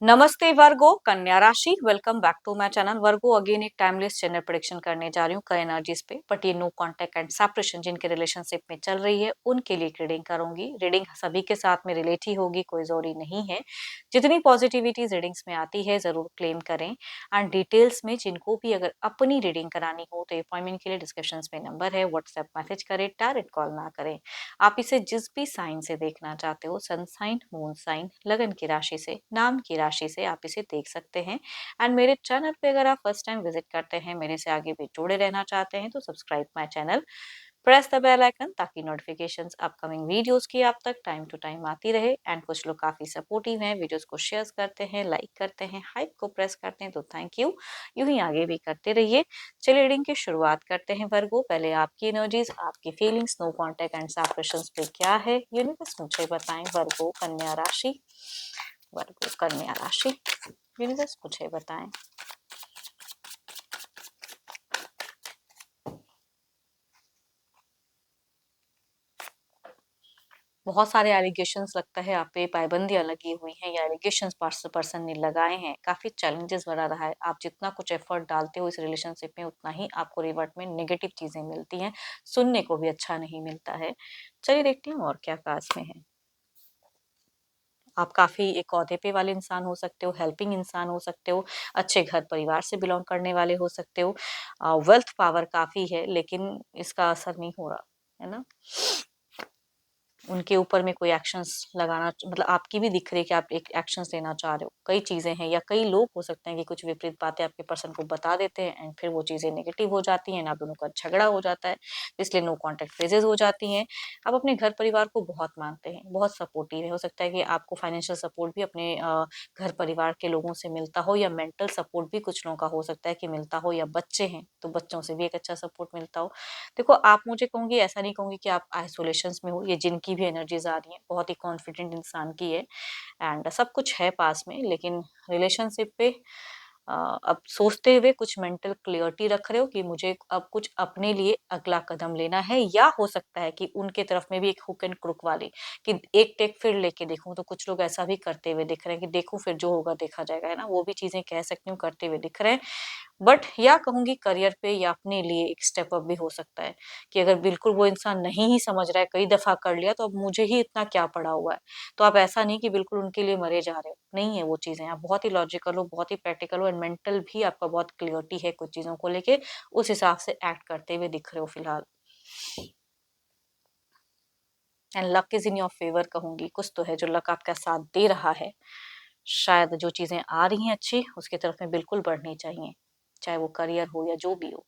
नमस्ते वर्गो, कन्या राशि। Welcome back to my channel Virgo. Again एक टाइमलेस जेंडर प्रेडिक्शन करने जा रही हूँ कई एनर्जीज पे, बट ये नो कांटेक्ट एंड सेपरेशन जिनके रिलेशनशिप में चल रही है उनके लिए रीडिंग करूंगी। रीडिंग सभी के साथ में रिलेट ही होगी, कोई जरूरी नहीं है। जितनी पॉजिटिविटी रीडिंग्स में आती है जरूर क्लेम करें। एंड डिटेल्स में जिनको भी अगर अपनी रीडिंग करानी हो तो अपॉइंटमेंट के लिए डिस्क्रिप्शन में नंबर है, व्हाट्सएप मैसेज करें, डायरेक्ट कॉल ना करें। आप इसे जिस भी साइन से देखना चाहते हो, सन साइन, मून साइन, लगन की राशि से, नाम की राशि से आप इसे देख सकते हैं। एंड मेरे चैनल पे अगर आप फर्स्ट टाइम विजिट करते हैं, मेरे से आगे भी जुड़े रहना चाहते हैं तो subscribe my channel, press the bell icon ताकि नोटिफिकेशंस अपकमिंग वीडियोस की आप तक टाइम टू टाइम आती रहे। एंड कुछ लोग काफी सपोर्टिव हैं, वीडियोस को शेयर करते हैं, लाइक करते हैं, हाइप को प्रेस करते हैं, तो थैंक यू। यूं ही आगे भी करते रहिए। चलिए रीडिंग की शुरुआत करते हैं वर्गो। पहले आपकी एनर्जीज, आपकी feelings, no contact and separations पे क्या है यूनिवर्स मुझे बताएं। वर्गो कन्या राशि, वर्गो कन्या राशि, यूनिवर्स मुझे बताएं। बहुत सारे एलिगेशंस लगता है आप पे पाबंदियां लगी हुई हैं, या एलिगेशंस पर्सन ने लगाए हैं। काफी चैलेंजेस भरा रहा है। आप जितना कुछ एफर्ट डालते हो इस रिलेशनशिप में उतना ही आपको रिवर्ट में नेगेटिव चीजें मिलती हैं, सुनने को भी अच्छा नहीं मिलता है। चलिए देखते हैं और क्या पास में है। आप काफी एक औहदे पे वाले इंसान हो सकते हो, हेल्पिंग इंसान हो सकते हो, अच्छे घर परिवार से बिलोंग करने वाले हो सकते हो। वेल्थ पावर काफी है लेकिन इसका असर नहीं हो रहा है ना। उनके ऊपर में कोई एक्शंस लगाना, मतलब आपकी भी दिख रही है कि आप एक एक्शंस लेना चाह रहे हो। कई चीजें हैं या कई लोग हो सकते हैं कि कुछ विपरीत बातें आपके पर्सन को बता देते हैं एंड फिर वो चीजें नेगेटिव हो जाती हैं, आप दोनों का झगड़ा हो जाता है, इसलिए नो कांटेक्ट फेजेस हो जाती हैं। आप अपने घर परिवार को बहुत मानते हैं, बहुत सपोर्टिव है। हो सकता है कि आपको फाइनेंशियल सपोर्ट भी अपने घर परिवार के लोगों से मिलता हो, या मेंटल सपोर्ट भी कुछ लोगों का हो सकता है कि मिलता हो, या बच्चे हैं तो बच्चों से भी एक अच्छा सपोर्ट मिलता हो। देखो आप, मुझे कहूंगी ऐसा नहीं कहूंगी कि आप आइसोलेशन में हो। ये जिनकी भी एनर्जीज आ रही है बहुत ही कॉन्फिडेंट इंसान की है एंड सब कुछ है पास में, लेकिन रिलेशनशिप पे अब सोचते हुए कुछ मेंटल क्लियरिटी रख रहे हो कि मुझे अब कुछ अपने लिए अगला कदम लेना है। या हो सकता है कि उनके तरफ में भी एक हुक एंड क्रुक वाली, कि एक टेक फिर लेके देखूं, तो कुछ लोग ऐसा भी करते हुए दिख रहे हैं कि देखूं फिर जो होगा देखा जाएगा, है ना। वो भी चीजें कह सकती हूँ करते हुए दिख रहे हैं। बट या कहूंगी करियर पे या अपने लिए एक स्टेप अप भी हो सकता है, कि अगर बिल्कुल वो इंसान नहीं ही समझ रहा है, कई दफा कर लिया तो अब मुझे ही इतना क्या पड़ा हुआ है। तो आप ऐसा नहीं कि बिल्कुल उनके लिए मरे जा रहे हो, नहीं है वो चीजें। आप बहुत ही लॉजिकल हो, बहुत ही प्रैक्टिकल हो एंड मेंटल भी आपका बहुत क्लियरिटी है कुछ चीजों को लेके, उस हिसाब से एक्ट करते हुए दिख रहे हो फिलहाल। And luck is in your favour कहूंगी, कुछ तो है जो लक आपका साथ दे रहा है। शायद जो चीजें आ रही हैं अच्छी, उसकी तरफ में बिल्कुल बढ़नी चाहिए, चाहे वो करियर हो या जो भी हो।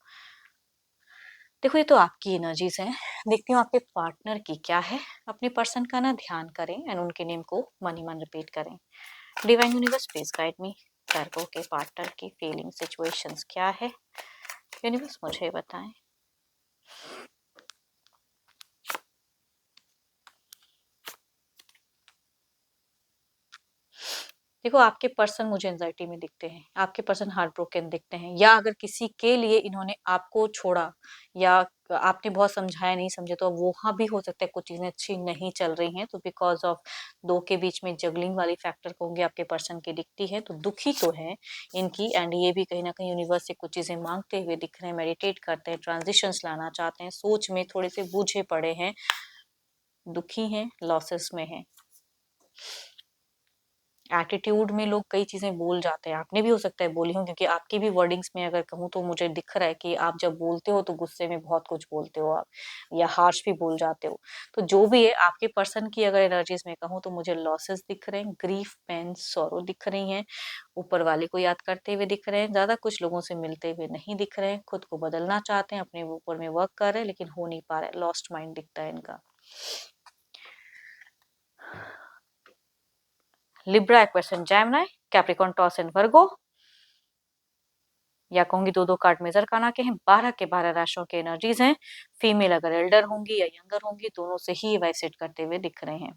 देखो ये तो आपकी एनर्जीज हैं, देखती हूँ आपके पार्टनर की क्या है। अपने पर्सन का ना ध्यान करें एंड उनके नेम को मन ही मन रिपीट करें। Divine universe please guide me. Virgo के पार्टनर की फीलिंग सिचुएशंस क्या है यूनिवर्स मुझे बताएं। देखो आपके पर्सन मुझे एंजाइटी में दिखते हैं, आपके पर्सन हार्ट ब्रोकन दिखते हैं, या अगर किसी के लिए इन्होंने आपको छोड़ा या आपने बहुत समझाया नहीं समझे, तो वहां भी हो सकता है कुछ चीजें अच्छी नहीं चल रही हैं। तो बिकॉज ऑफ दो के बीच में जगलिंग वाली फैक्टर कहूंगी आपके पर्सन की दिखती है, तो दुखी तो है इनकी। एंड ये भी कहीं ना कहीं यूनिवर्स से कुछ चीजें मांगते हुए दिख रहे हैं, मेडिटेट करते हैं, ट्रांजिशंस लाना चाहते हैं, सोच में थोड़े से बूझे पड़े हैं, दुखी हैं, लॉसेस में हैं। एटीट्यूड में लोग कई चीजें बोल जाते हैं, आपने भी हो सकता है बोली हो, क्योंकि आपकी भी वर्डिंग्स में अगर कहूँ तो मुझे दिख रहा है कि आप जब बोलते हो तो गुस्से में बहुत कुछ बोलते हो आप, या हार्श भी बोल जाते हो। तो जो भी है आपके पर्सन की अगर एनर्जीज में कहूँ तो मुझे लॉसेस दिख रहे हैं, ग्रीफ, पेन, सॉरो दिख रही हैं, ऊपर वाले को याद करते हुए दिख रहे हैं, ज्यादा कुछ लोगों से मिलते हुए नहीं दिख रहे हैं, खुद को बदलना चाहते हैं, अपने ऊपर में वर्क कर रहे हैं लेकिन हो नहीं पा रहा है, लॉस्ट माइंड दिखता है इनका। Libra, Aquarius, Gemini, Capricorn, taurus and वर्गो, या कहूंगी दो दो कार्ड मेजर करना के हैं। 12 के 12 राशियों के एनर्जीज हैं। फीमेल अगर एल्डर होंगी या यंगर होंगी, दोनों से ही वाइसेट करते हुए दिख रहे हैं।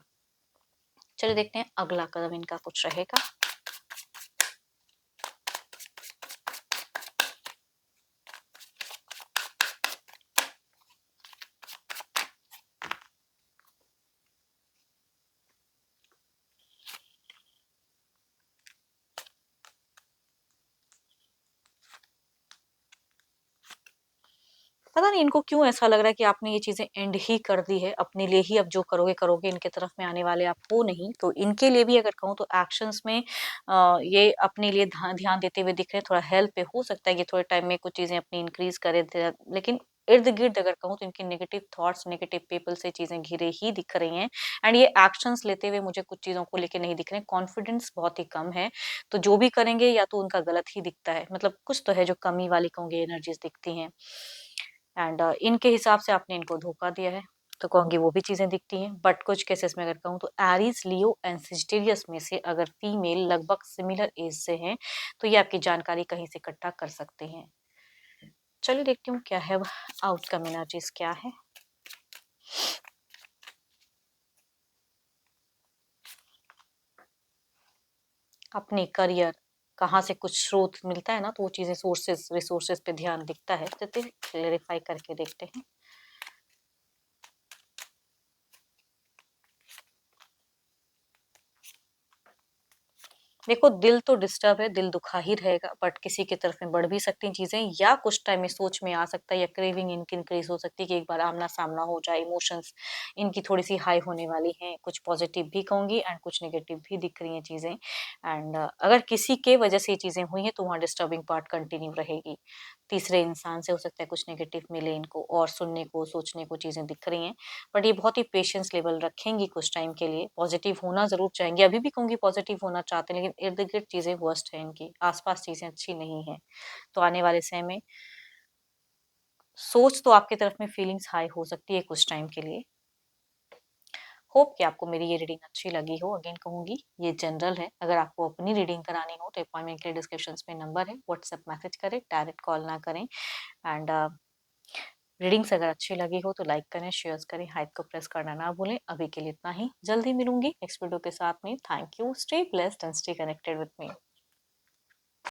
चलिए देखते हैं अगला कदम इनका कुछ रहेगा। पता नहीं इनको क्यों ऐसा लग रहा है कि आपने ये चीजें एंड ही कर दी है, अपने लिए ही अब जो करोगे करोगे, इनके तरफ में आने वाले आप हो नहीं। तो इनके लिए भी अगर कहूँ तो एक्शंस में ये अपने लिए ध्यान देते हुए दिख रहे हैं। थोड़ा हेल्थ पे हो सकता है कि थोड़े टाइम में कुछ चीजें अपनी इंक्रीज करें, लेकिन इर्द गिर्द अगर कहूँ तो इनके नेगेटिव थॉट्स, नेगेटिव पीपल से चीजें घिरे ही दिख रही हैं। एंड ये एक्शंस लेते हुए मुझे कुछ चीजों को लेके नहीं दिख रहे हैं, कॉन्फिडेंस बहुत ही कम है। तो जो भी करेंगे या तो उनका गलत ही दिखता है, मतलब कुछ तो है जो कमी वाली कहूंगी एनर्जीज दिखती हैं। एंड इनके हिसाब से आपने इनको धोखा दिया है, तो कहूंगी वो भी चीजें दिखती हैं। बट कुछ केसेस में अगर कहूँ तो एरीज, लियो एंड सेजिटेरियस में से अगर फीमेल लगभग सिमिलर एज से हैं तो ये आपकी जानकारी कहीं से इकट्ठा कर सकते हैं। चलिए देखती हूँ क्या है आउटकम एनर्जीज क्या है। अपने करियर, कहाँ से कुछ स्रोत मिलता है ना, तो वो चीजें सोर्सेस रिसोर्सेज पे ध्यान दिखता है। तो क्लेरिफाई करके देखते हैं। देखो दिल तो डिस्टर्ब है, दिल दुखा ही रहेगा, बट किसी की तरफ में बढ़ भी सकती हैं चीजें, या कुछ टाइम में सोच में आ सकता है, या क्रेविंग इनकी इंक्रीज हो सकती है कि एक बार आमना सामना हो जाए। इमोशंस इनकी थोड़ी सी हाई होने वाली हैं, कुछ पॉजिटिव भी कहूंगी एंड कुछ नेगेटिव भी दिख रही हैं चीजें। एंड अगर किसी के वजह से ये चीजें हुई हैं तो वहाँ डिस्टर्बिंग पार्ट कंटिन्यू रहेगी। तीसरे इंसान से हो सकता है कुछ नेगेटिव मिले इनको, और सुनने को सोचने को चीजें दिख रही हैं। बट ये बहुत ही पेशेंस लेवल रखेंगी कुछ टाइम के लिए, पॉजिटिव होना जरूर चाहेंगे, अभी भी कहूंगी पॉजिटिव होना चाहते हैं, लेकिन इर्द गिर्द चीजें वर्स्ट है, इनकी आसपास चीजें अच्छी नहीं है। तो आने वाले समय में सोच तो आपकी तरफ में फीलिंग्स हाई हो सकती है कुछ टाइम के लिए। होप कि आपको मेरी ये रीडिंग अच्छी लगी हो। अगेन कहूंगी ये जनरल है, अगर आपको अपनी रीडिंग करानी हो तो अपॉइंटमेंट के लिए डिस्क्रिप्शन में नंबर है, व्हाट्सएप मैसेज करें, डायरेक्ट कॉल ना करें। एंड रीडिंग्स अगर अच्छी लगी हो तो लाइक करें, शेयर करें, हाइप को प्रेस करना ना भूलें। अभी के लिए इतना ही, जल्दी मिलूंगी नेक्स्ट वीडियो के साथ में। Thank you, stay blessed and stay connected with me.